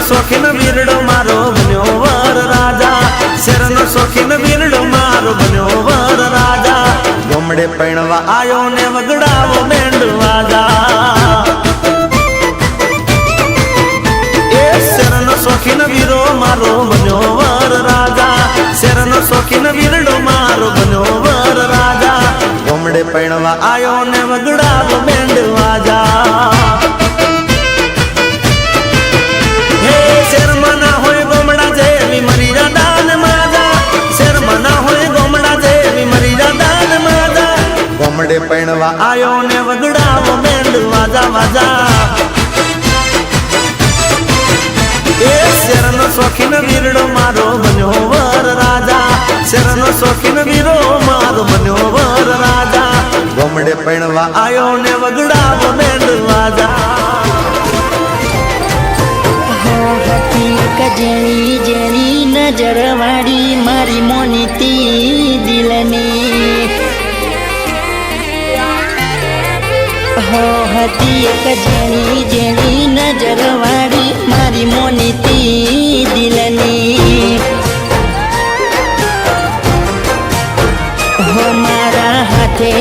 શોખીન વીરડો મારો બન્યો વર રાજા શેરનો શોખીન વીરડો મારો બન્યો વર રાજા ગોમડે પૈણવા આયો ને વગડાવો બેન્ડ વાજા એ શેરનો શોખીન વીરો મારો બન્યો વર રાજા શેરનો શોખીન વીરડો મારો બન્યો વર રાજા ગોમડે પૈણવા આયો ને વગડાવો બેન્ડ વાજા ગોમડે પૈણવા આયો ને વગડાવો બેન્ડ વાજા વાજા એ શેરનો શોખીન વીરડો મારો બન્યો વર રાજા શેરનો શોખીન વીરો મારો બન્યો વર રાજા ગોમડે પૈણવા આયો ને વગડાવો બેન્ડ વાજા જેણી જેણી નજર વાળી મારી મોનીતી દિલની હો હતી એક જેણી જેણી નજર વાળી મારી મોનીતી દિલની હો મારા હાથે